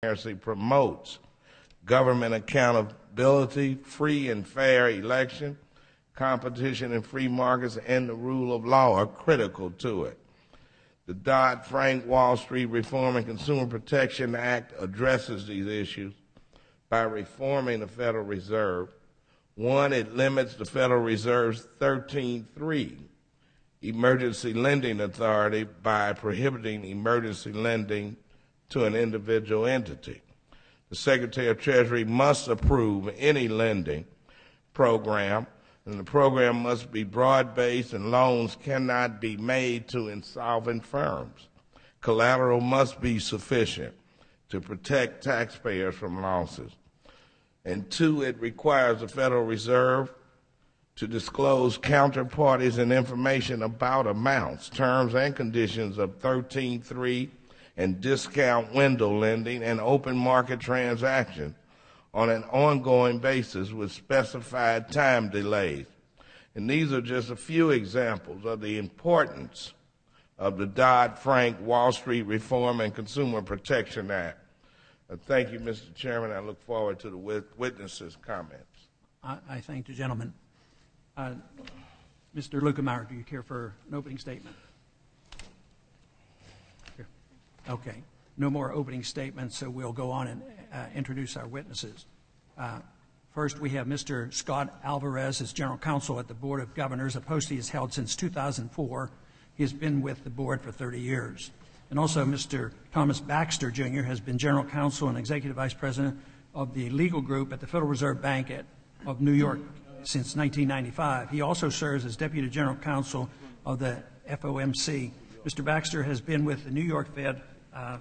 transparency promotes government accountability, free and fair election, competition in free markets, and the rule of law are critical to it. The Dodd-Frank Wall Street Reform and Consumer Protection Act addresses these issues by reforming the Federal Reserve. One, it limits the Federal Reserve's 13(3) emergency lending authority by prohibiting emergency lending to an individual entity. The Secretary of Treasury must approve any lending program, and the program must be broad-based and loans cannot be made to insolvent firms. Collateral must be sufficient to protect taxpayers from losses. And two, it requires the Federal Reserve to disclose counterparties and information about amounts, terms, and conditions of 13(3) and discount window lending and open market transactions on an ongoing basis with specified time delays. And these are just a few examples of the importance of the Dodd-Frank Wall Street Reform and Consumer Protection Act. Thank you, Mr. Chairman. I look forward to the witnesses' comments. I thank the gentleman. Mr. Lukemeyer, do you care for an opening statement? Here. Okay. No more opening statements, so we'll go on and introduce our witnesses. First, we have Mr. Scott Alvarez as General Counsel at the Board of Governors, a post he has held since 2004. He has been with the board for 30 years. And also, Mr. Thomas Baxter, Jr. has been General Counsel and Executive Vice President of the legal group at the Federal Reserve Bank of New York since 1995. He also serves as Deputy General Counsel of the FOMC. Mr. Baxter has been with the New York Fed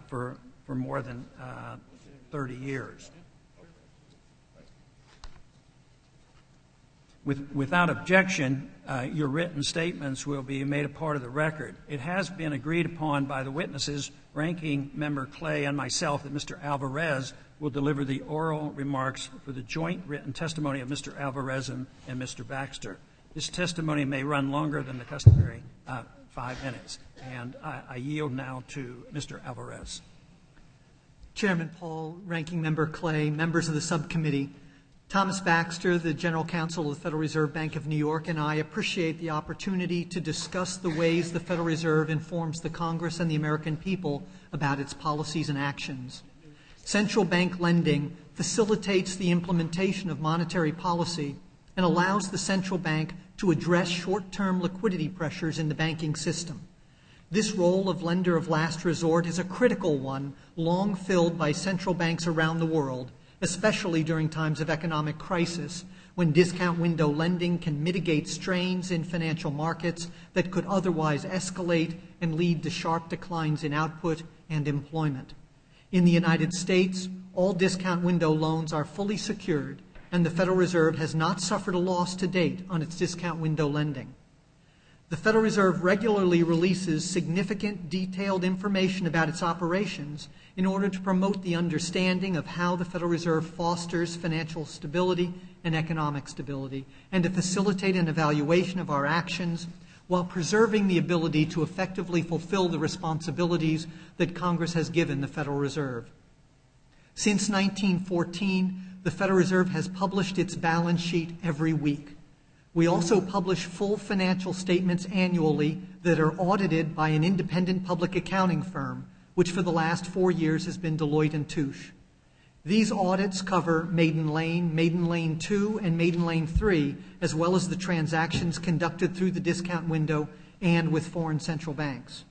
for more than 30 years. Without objection, your written statements will be made a part of the record. It has been agreed upon by the witnesses, Ranking Member Clay and myself, that Mr. Alvarez will deliver the oral remarks for the joint written testimony of Mr. Alvarez and Mr. Baxter. This testimony may run longer than the customary 5 minutes. And I yield now to Mr. Alvarez. Chairman Paul, Ranking Member Clay, members of the subcommittee, Thomas Baxter, the General Counsel of the Federal Reserve Bank of New York, and I appreciate the opportunity to discuss the ways the Federal Reserve informs the Congress and the American people about its policies and actions. Central bank lending facilitates the implementation of monetary policy and allows the central bank to address short-term liquidity pressures in the banking system. This role of lender of last resort is a critical one, long filled by central banks around the world, especially during times of economic crisis, when discount window lending can mitigate strains in financial markets that could otherwise escalate and lead to sharp declines in output and employment. In the United States, all discount window loans are fully secured, and the Federal Reserve has not suffered a loss to date on its discount window lending. The Federal Reserve regularly releases significant detailed information about its operations in order to promote the understanding of how the Federal Reserve fosters financial stability and economic stability, and to facilitate an evaluation of our actions while preserving the ability to effectively fulfill the responsibilities that Congress has given the Federal Reserve. Since 1914, the Federal Reserve has published its balance sheet every week. We also publish full financial statements annually that are audited by an independent public accounting firm, which for the last 4 years has been Deloitte & Touche. These audits cover Maiden Lane 2, and Maiden Lane 3, as well as the transactions conducted through the discount window and with foreign central banks.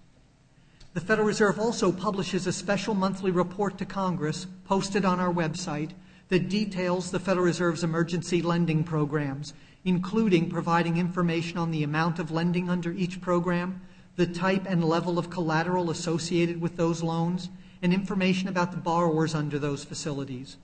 The Federal Reserve also publishes a special monthly report to Congress, posted on our website, that details the Federal Reserve's emergency lending programs, including providing information on the amount of lending under each program, the type and level of collateral associated with those loans, and information about the borrowers under those facilities.